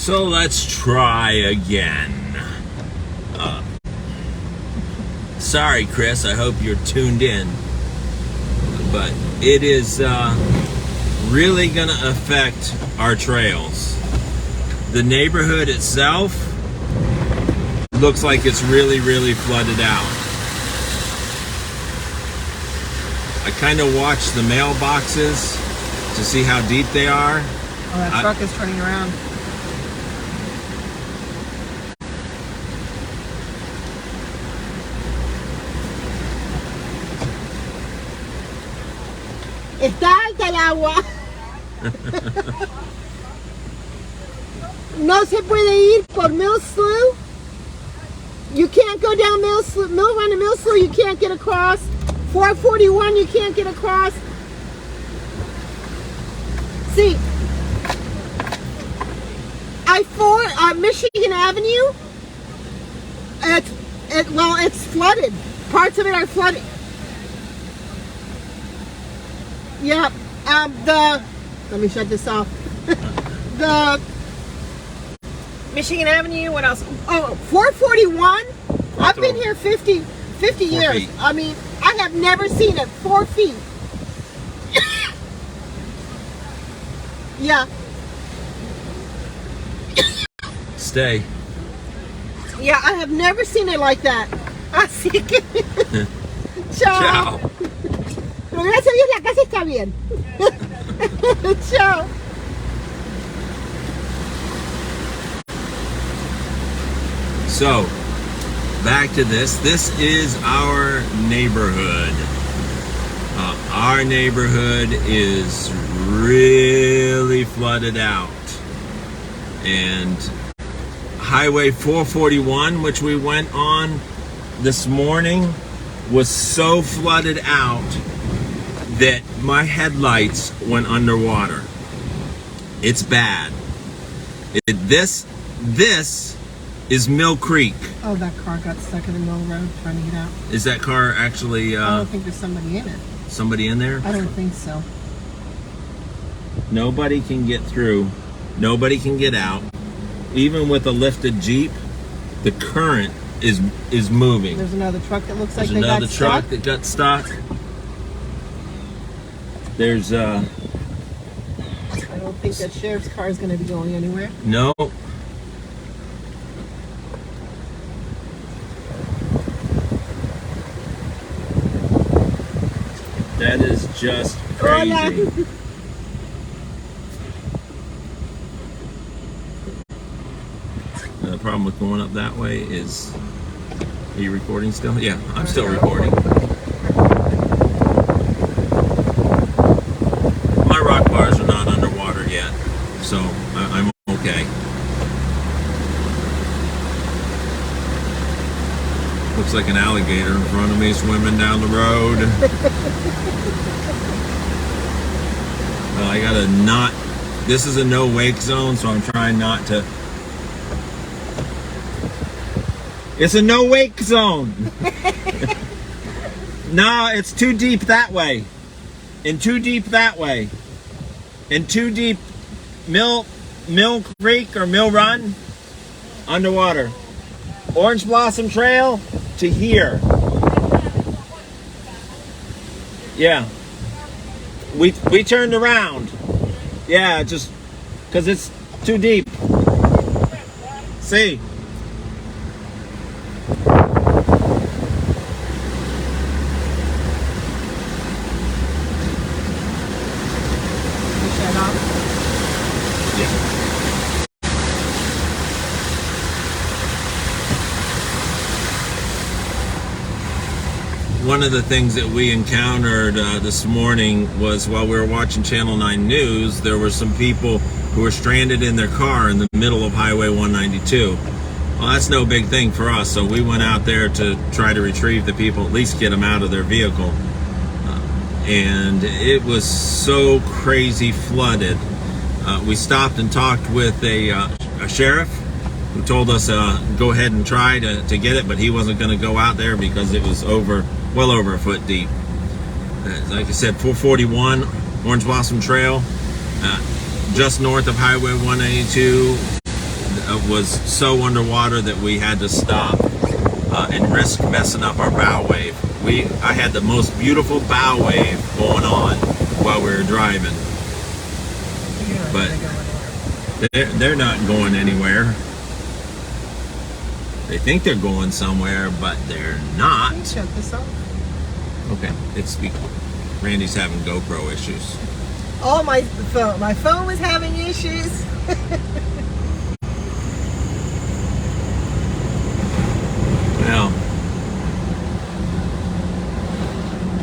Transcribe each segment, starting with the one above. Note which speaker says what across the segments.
Speaker 1: So let's try again. Sorry, Chris, I hope you're tuned in. But it is really going to affect our trails. The neighborhood itself looks like it's really, really flooded out. I kind of watched the mailboxes to see how deep they are.
Speaker 2: Oh, that truck is turning around. Está alta el agua. No se puede ir por Mill Slough. You can't go down Mill Run to Mill Slough. You can't get across. 441. You can't get across. See, I-4 Michigan Avenue. It's flooded. Parts of it are flooded. Yeah, let me shut this off. The Michigan Avenue, what else? Oh, 441. I've been here 50 years.
Speaker 1: Feet.
Speaker 2: I mean, I have never seen it 4 feet. Yeah.
Speaker 1: Stay.
Speaker 2: Yeah, I have never seen it like that. Así que... Chao.
Speaker 1: Ciao.
Speaker 2: Pero gracias a Dios la casa está bien. Chao.
Speaker 1: So, back to this. This is our neighborhood. Our neighborhood is really flooded out. And Highway 441, which we went on this morning, was so flooded out that my headlights went underwater. It's bad. This is Mill Creek.
Speaker 2: Oh, that car got stuck in the middle of the road trying to get out.
Speaker 1: Is that car actually...
Speaker 2: I don't think there's somebody in it.
Speaker 1: Somebody in there?
Speaker 2: I don't think so.
Speaker 1: Nobody can get through. Nobody can get out. Even with a lifted Jeep, the current is moving.
Speaker 2: There's another truck that looks like
Speaker 1: There's another truck
Speaker 2: stuck.
Speaker 1: that got stuck. There's
Speaker 2: I don't think that sheriff's car is going to be going anywhere.
Speaker 1: no. That is just crazy.
Speaker 2: Hola.
Speaker 1: The problem with going up that way is, are you recording still? Yeah, I'm still recording. My rock bars are not underwater yet, so I'm okay. Looks like an alligator in front of me swimming down the road. Well, I gotta not, this is a no wake zone, so I'm trying not to. It's a no wake zone. No, it's too deep that way. And too deep that way. And too deep Mill Creek or Mill Run underwater. Orange Blossom Trail to here. Yeah. We turned around. Yeah, just because it's too deep. See? One of the things that we encountered this morning was while we were watching Channel 9 News, there were some people who were stranded in their car in the middle of Highway 192. Well, that's no big thing for us, so we went out there to try to retrieve the people, at least get them out of their vehicle. And it was so crazy flooded. We stopped and talked with a sheriff who told us go ahead and try to get it, but he wasn't going to go out there because it was well over a foot deep. Like I said, 441 Orange Blossom Trail, just north of Highway 192, was so underwater that we had to stop and risk messing up our bow wave. I had the most beautiful bow wave going on while we were driving, but they're not going anywhere. They think they're going somewhere, but they're not.
Speaker 2: Shut this off.
Speaker 1: Okay, Randy's having GoPro issues.
Speaker 2: Oh, my phone was having issues.
Speaker 1: Now,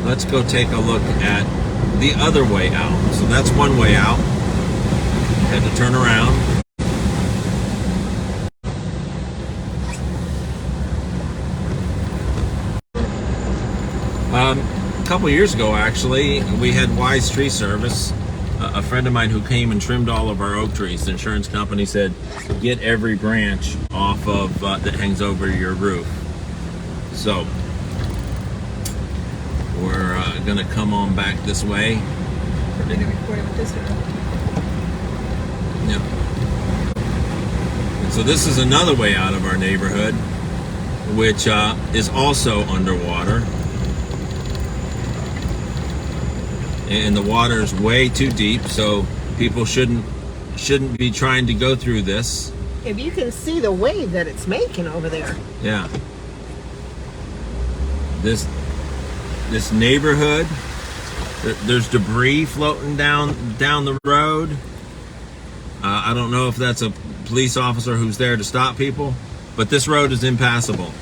Speaker 1: let's go take a look at the other way out. So that's one way out. Had to turn around. A couple years ago, actually, we had Wise Tree Service. A friend of mine who came and trimmed all of our oak trees. The insurance company said, get every branch off of that hangs over your roof. So we're gonna come on back this way.
Speaker 2: We're gonna record it with this one.
Speaker 1: Yep. And so this is another way out of our neighborhood, which is also underwater. And the water is way too deep, so people shouldn't be trying to go through this.
Speaker 2: If you can see the wave that it's making over there.
Speaker 1: Yeah. This neighborhood, there's debris floating down the road. I don't know if that's a police officer who's there to stop people, but this road is impassable.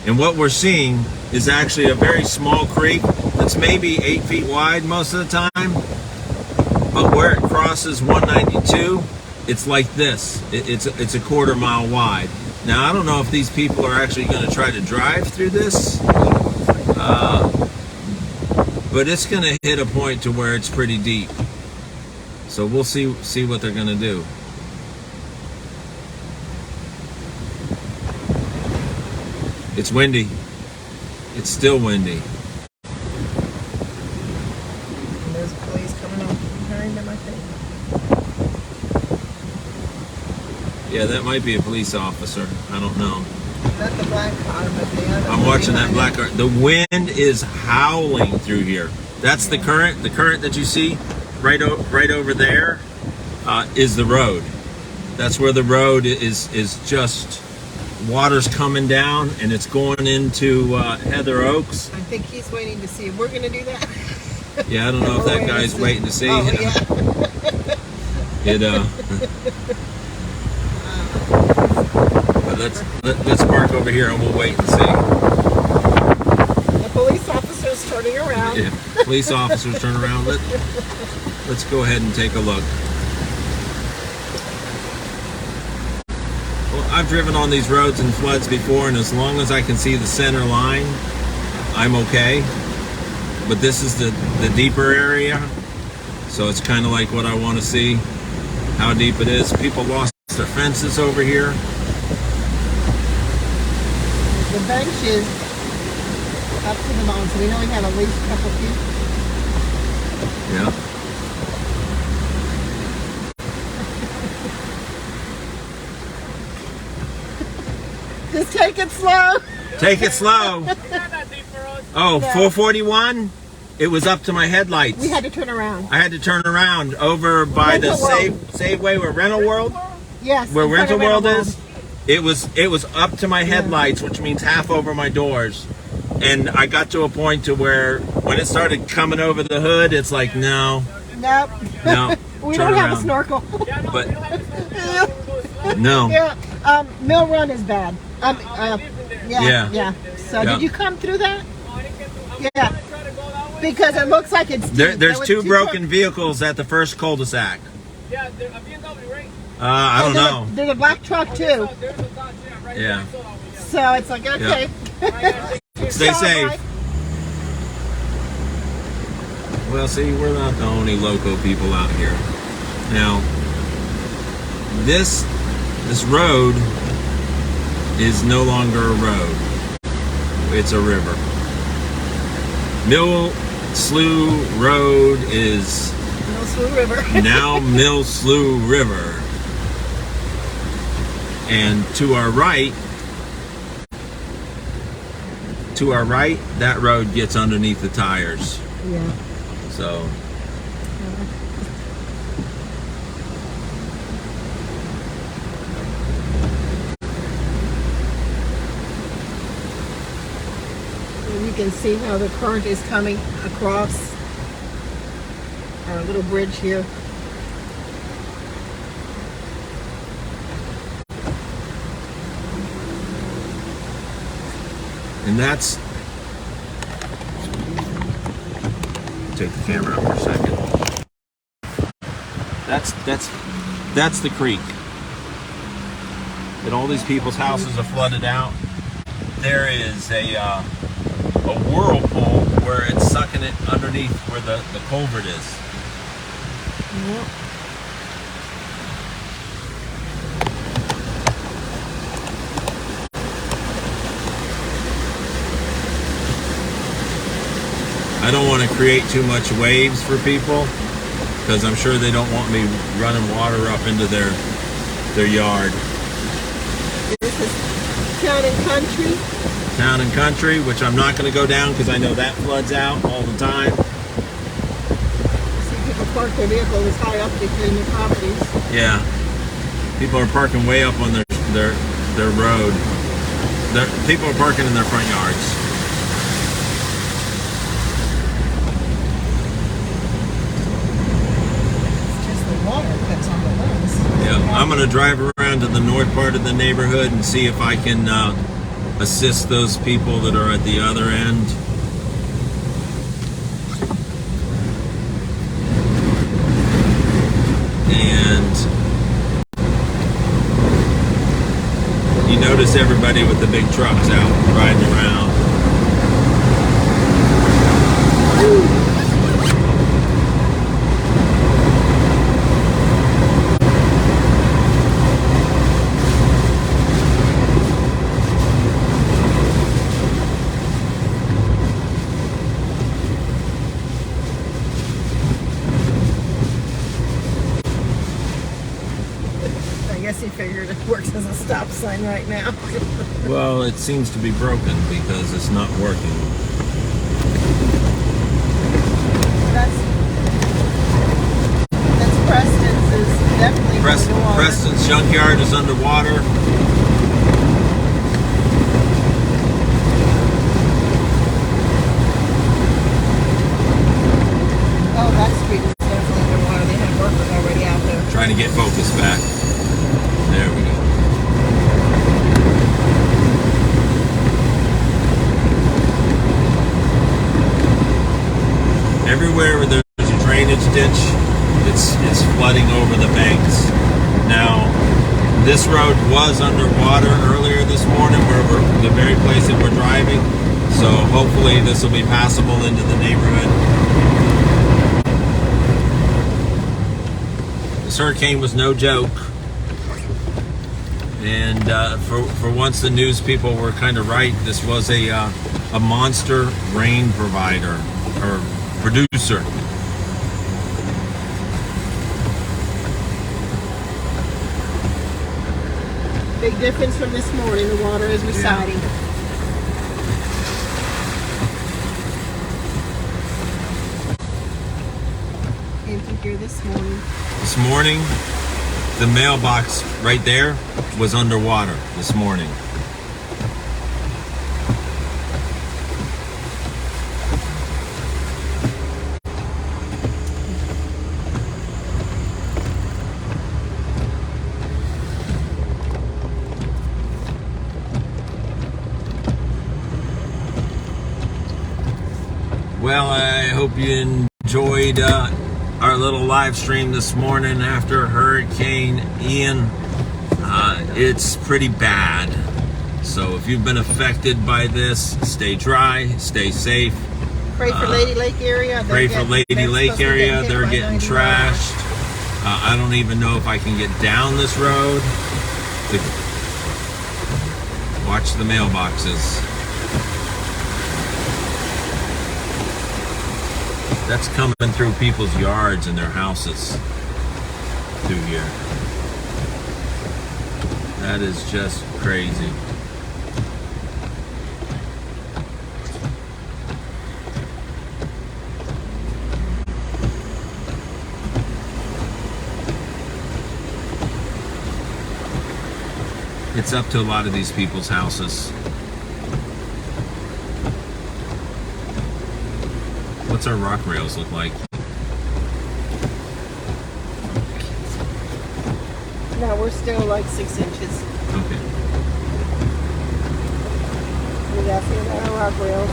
Speaker 1: And what we're seeing is actually a very small creek that's maybe 8 feet wide most of the time, but where it crosses 192, it's like this. It's a quarter mile wide. Now, I don't know if these people are actually going to try to drive through this, but it's going to hit a point to where it's pretty deep. So we'll see what they're going to do. It's windy. It's still windy.
Speaker 2: And there's police coming up behind them, I think.
Speaker 1: Yeah, that might be a police officer. I don't know.
Speaker 2: Not the black car, but the other.
Speaker 1: I'm watching that black car. The wind is howling through here. That's the current. The current that you see right over there is the road. That's where the road is just water's coming down and it's going into Heather Oaks.
Speaker 2: I think he's waiting to see if we're going to do that.
Speaker 1: Yeah, I don't know if that guy's waiting to see.
Speaker 2: Oh, yeah.
Speaker 1: But let's park over here and we'll wait and see.
Speaker 2: The police officer's turning around.
Speaker 1: Yeah, police officers turn around. Let's go ahead and take a look. Well, I've driven on these roads in floods before, and as long as I can see the center line, I'm okay. But this is the deeper area, so it's kind of like what I want to see, how deep it is. People lost their fences over here.
Speaker 2: The bench is up to the mountain, so we know we have at least a couple feet.
Speaker 1: Yeah.
Speaker 2: Just take it slow.
Speaker 1: Take it slow. Oh, 441? It was up to my headlights.
Speaker 2: We had to turn around.
Speaker 1: I had to turn around over by the Safeway where Rental World?
Speaker 2: Yes.
Speaker 1: Where Rental World is? It was up to my headlights, which means half over my doors. And I got to a point to where when it started coming over the hood, it's like, no.
Speaker 2: Nope.
Speaker 1: No.
Speaker 2: We don't have a snorkel.
Speaker 1: But no.
Speaker 2: Yeah. Mill Run is bad. Yeah. So did you come through that? Yeah. Because it looks like it's deep.
Speaker 1: There's two broken vehicles at the first cul-de-sac.
Speaker 3: Yeah, a BMW, right?
Speaker 1: I don't know.
Speaker 2: There's a black truck too.
Speaker 1: Yeah.
Speaker 2: So it's like, okay.
Speaker 1: Stay safe. Well, see, we're not the only loco people out here. Now, this road is no longer a road. It's a river. Mill Slough Road is
Speaker 2: Mill Slough River.
Speaker 1: now Mill Slough River. And to our right, that road gets underneath the tires.
Speaker 2: Yeah.
Speaker 1: So.
Speaker 2: And you can see how the current is coming across our little bridge here.
Speaker 1: And that's, take the camera out for a second. That's the creek. And all these people's houses are flooded out. There is a whirlpool where it's sucking it underneath where the culvert is.
Speaker 2: Yep.
Speaker 1: I don't want to create too much waves for people because I'm sure they don't want me running water up into their yard.
Speaker 2: This is Town and Country.
Speaker 1: Town and Country, which I'm not going to go down because I know that floods out all the time.
Speaker 2: You see people park their vehicles high up between the properties.
Speaker 1: Yeah, people are parking way up on their road. People are parking in their front yards. Yeah, I'm going to drive around to the north part of the neighborhood and see if I can assist those people that are at the other end. And you notice everybody with the big trucks out riding around.
Speaker 2: I guess he figured it works as a stop sign right now.
Speaker 1: Well, it seems to be broken because it's not working.
Speaker 2: That's Preston's is definitely underwater.
Speaker 1: Preston's junkyard is underwater.
Speaker 2: Oh, that street is definitely underwater. They have workers already out there.
Speaker 1: Trying to get focus back. There we go. Everywhere where there's a drainage ditch, it's flooding over the banks. Now, this road was underwater earlier this morning, where the very place that we're driving. So hopefully this will be passable into the neighborhood. This hurricane was no joke. And for once the news people were kind of right. This was a monster rain provider or producer.
Speaker 2: Big difference from this morning. The water is receding. Came through here this morning.
Speaker 1: This morning, the mailbox right there was underwater this morning. Well, I hope you enjoyed our little live stream this morning after Hurricane Ian. It's pretty bad. So if you've been affected by this, stay dry, stay safe.
Speaker 2: Pray for Lady Lake area.
Speaker 1: Pray for Lady Lake area. They're getting trashed. I don't even know if I can get down this road. Watch the mailboxes. That's coming through people's yards and their houses through here. That is just crazy. It's up to a lot of these people's houses. What's our rock rails look like?
Speaker 2: No, we're still like 6 inches.
Speaker 1: Okay.
Speaker 2: We got some of our rock rails.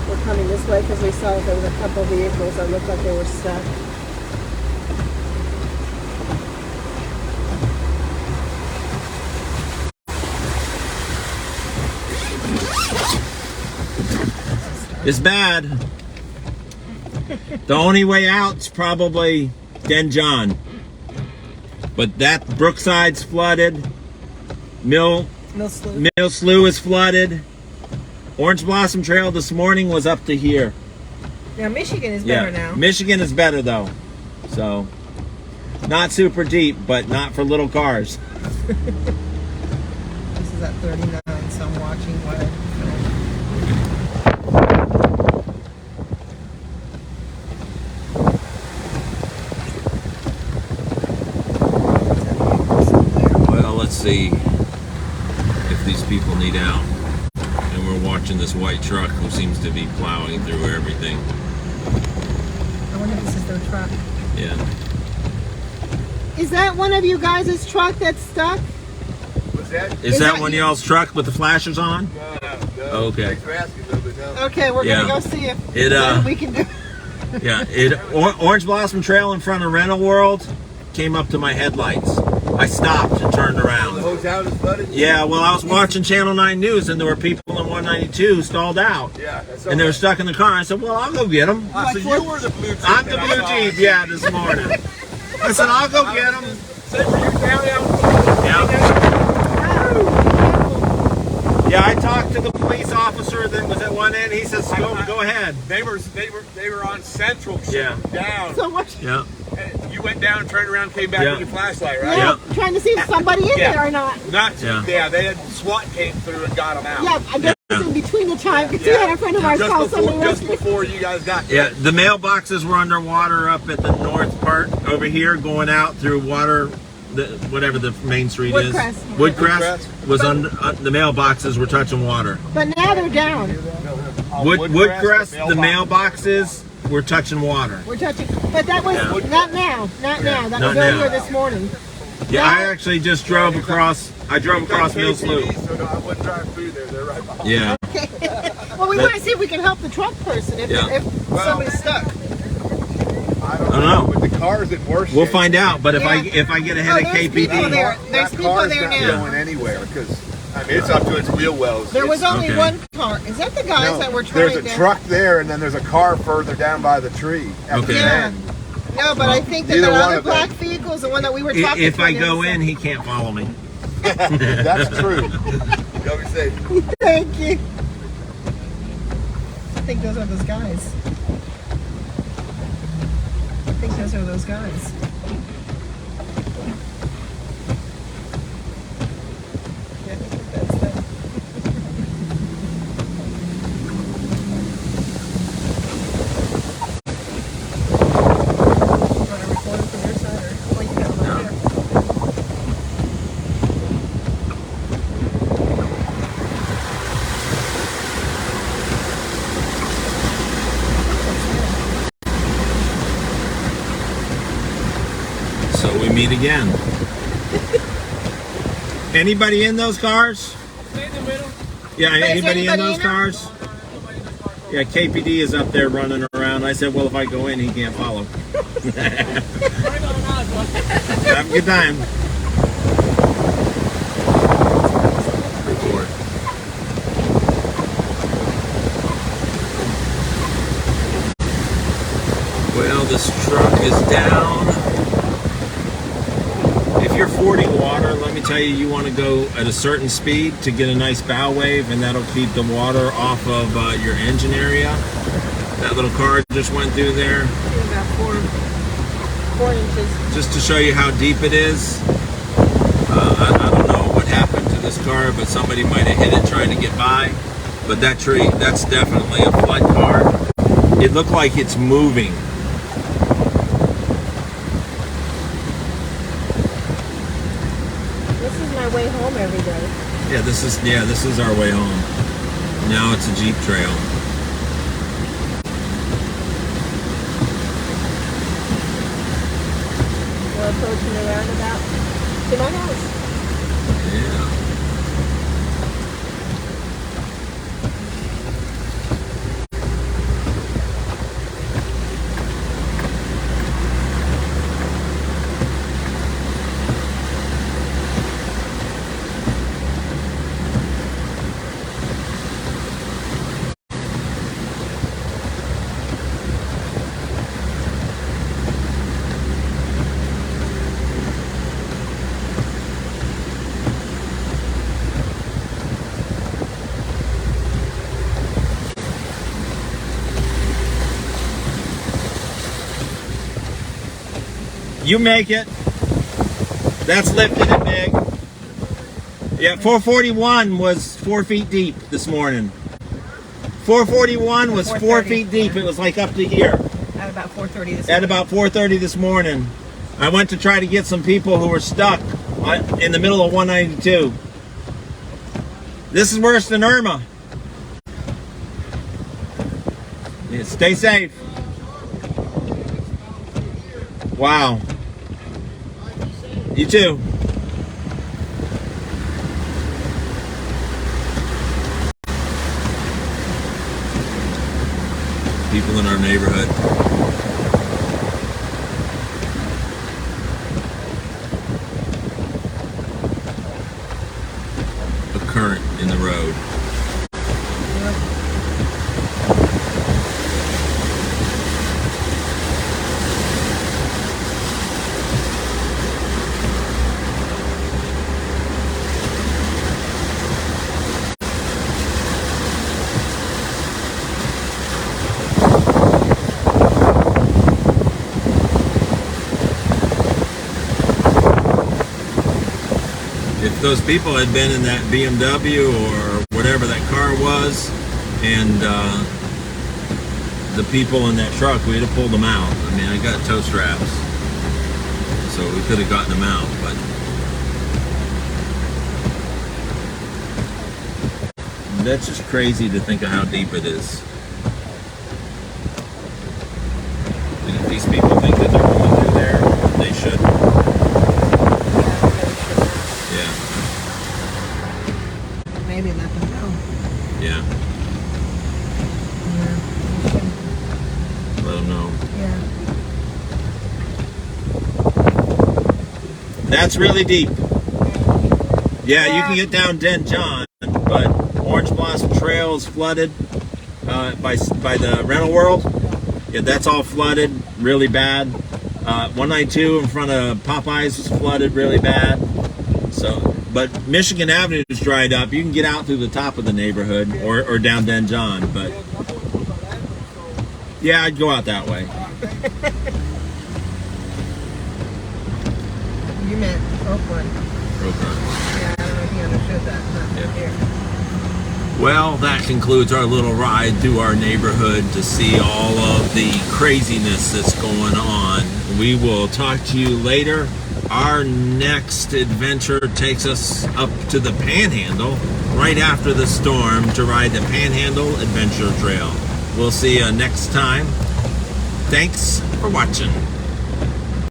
Speaker 2: We're coming this way because we saw that there was a couple vehicles that looked like they were stuck.
Speaker 1: It's bad. The only way out's probably Denjon. But that Brookside's flooded. Mill Slough is flooded. Orange Blossom Trail this morning was up to here.
Speaker 2: Yeah, Michigan is better now.
Speaker 1: Michigan is better though. So, not super deep, but not for little cars.
Speaker 2: This is at 39, so I'm watching what I film.
Speaker 1: Well, let's see if these people need out. And we're watching this white truck who seems to be plowing through everything.
Speaker 2: I wonder if this is their truck.
Speaker 1: Yeah.
Speaker 2: Is that one of you guys' truck that's stuck?
Speaker 3: What's that?
Speaker 1: Is that one of y'all's truck with the flashers on?
Speaker 3: No.
Speaker 1: Okay.
Speaker 3: Thanks for asking, though, but no.
Speaker 2: Okay, we're
Speaker 1: Yeah.
Speaker 2: gonna go see if
Speaker 1: It,
Speaker 2: we can do.
Speaker 1: Yeah, Orange Blossom Trail in front of Rental World came up to my headlights. I stopped and turned
Speaker 3: The
Speaker 1: around.
Speaker 3: whole town is flooded?
Speaker 1: Yeah, well, I was watching Channel 9 News and there were people in 192 who stalled out.
Speaker 3: Yeah, that's
Speaker 1: And they were stuck in the car. I said, well, I'll go get them.
Speaker 3: So you were the blue Jeep.
Speaker 1: I'm the blue Jeep, yeah, this morning. I said, I'll go get them. Yeah. Yeah, I talked to the police officer that was at one end. He says, go ahead.
Speaker 3: They were on Central.
Speaker 1: Yeah.
Speaker 3: Down.
Speaker 2: So what?
Speaker 1: Yeah.
Speaker 3: And you went down, turned around, came back
Speaker 1: Yeah.
Speaker 3: with your flashlight, right?
Speaker 2: Yeah, trying to see if somebody in
Speaker 3: Yeah.
Speaker 2: there or not.
Speaker 1: Yeah.
Speaker 3: They had SWAT came through and got them out.
Speaker 2: Yeah, I guess
Speaker 1: Yeah.
Speaker 2: in between the time because we had a friend of ours call somebody
Speaker 3: just
Speaker 2: else.
Speaker 3: before you guys got
Speaker 1: Yeah,
Speaker 3: there.
Speaker 1: the mailboxes were underwater up at the north part over here, going out through water, whatever the main street
Speaker 2: Woodcrest.
Speaker 1: is. Woodcrest was under the mailboxes were touching water.
Speaker 2: But now they're down.
Speaker 1: Woodcrest, the mailboxes were touching water.
Speaker 2: We're touching, but that was
Speaker 1: Yeah.
Speaker 2: not now. Not now. That
Speaker 1: Not
Speaker 2: was earlier
Speaker 1: now.
Speaker 2: this morning.
Speaker 1: Yeah, I actually just drove across. I drove across Mill Slough.
Speaker 3: So no, I wouldn't drive through there. They're right behind.
Speaker 1: Yeah.
Speaker 2: Well, we want to see if we can help the truck person if,
Speaker 1: Yeah.
Speaker 2: if somebody's stuck.
Speaker 3: I
Speaker 1: I don't know.
Speaker 3: With the cars in worse
Speaker 1: We'll
Speaker 3: shape.
Speaker 1: find out. But if
Speaker 2: Yeah.
Speaker 1: if I get ahead of
Speaker 2: there's people
Speaker 1: KPD,
Speaker 2: there. There's
Speaker 3: That
Speaker 2: people
Speaker 3: car's
Speaker 2: there
Speaker 3: not
Speaker 2: now.
Speaker 3: going anywhere because I mean it's up to its wheel wells.
Speaker 2: There was only
Speaker 1: Okay.
Speaker 2: one car. Is that the guys that were trying
Speaker 3: there's
Speaker 2: to?
Speaker 3: a truck there, and then there's a car further down by the tree. At
Speaker 1: Okay.
Speaker 3: the
Speaker 2: Yeah.
Speaker 3: end.
Speaker 2: No, but I think that
Speaker 3: Neither
Speaker 2: the
Speaker 3: one
Speaker 2: other
Speaker 3: of them.
Speaker 2: black vehicle is the one that we were talking
Speaker 1: if
Speaker 2: to.
Speaker 1: I go in, he can't follow me.
Speaker 3: That's true. Go be safe.
Speaker 2: Thank you. I think those are those guys. I think those are those guys. Yeah, I think that's them. Want to record it from your side or oh, you got it right there.
Speaker 1: So we meet again. Anybody in those cars?
Speaker 3: Stay in the middle.
Speaker 1: Yeah,
Speaker 2: Is
Speaker 1: anybody in
Speaker 2: anybody
Speaker 1: those
Speaker 2: in them?
Speaker 1: cars? Yeah, KPD is up there running around. I said, well, if I go in, he can't follow. Have a good time. Record. Well, this truck is down. If you're fording water, let me tell you, you want to go at a certain speed to get a nice bow wave, and that'll keep the water off of your engine area. That little car just went through there.
Speaker 2: About 4 inches.
Speaker 1: Just to show you how deep it is. I don't know what happened to this car, but somebody might have hit it trying to get by. But that tree, that's definitely a flood car. It looked like it's moving.
Speaker 2: This is my way home every day.
Speaker 1: Yeah, this is our way home. Now it's a Jeep trail.
Speaker 2: We're approaching the roundabout to my house.
Speaker 1: Yeah. You make it. That's lifted it big. Yeah, 441 was 4 feet deep this morning. 441 was 4 feet deep. It was like up to here.
Speaker 2: At about 4:30 this morning.
Speaker 1: At about 4:30 this morning. I went to try to get some people who were stuck in the middle of 192. This is worse than Irma. Yeah, stay safe. Wow. You too. People in our neighborhood. A current in the road. If those people had been in that BMW or whatever that car was, and the people in that truck, we'd have pulled them out. I mean, I got tow straps, so we could have gotten them out, but that's just crazy to think of how deep it is. And if these people think that they're going through there, they should.
Speaker 2: Maybe let them know.
Speaker 1: Yeah. Let them know.
Speaker 2: Yeah.
Speaker 1: That's really deep. Yeah, you can get down Den John, but Orange Blossom Trail is flooded by the rental world. Yeah, that's all flooded really bad. 192 in front of Popeyes is flooded really bad. So, but Michigan Avenue is dried up. You can get out through the top of the neighborhood or down Den John, but yeah, I'd go out that way.
Speaker 2: You meant Oakland.
Speaker 1: Oakland.
Speaker 2: Yeah, I don't know if you understood that. Not
Speaker 1: Yeah.
Speaker 2: here.
Speaker 1: Well, that concludes our little ride through our neighborhood to see all of the craziness that's going on. We will talk to you later. Our next adventure takes us up to the Panhandle right after the storm to ride the Panhandle Adventure Trail. We'll see you next time. Thanks for watching.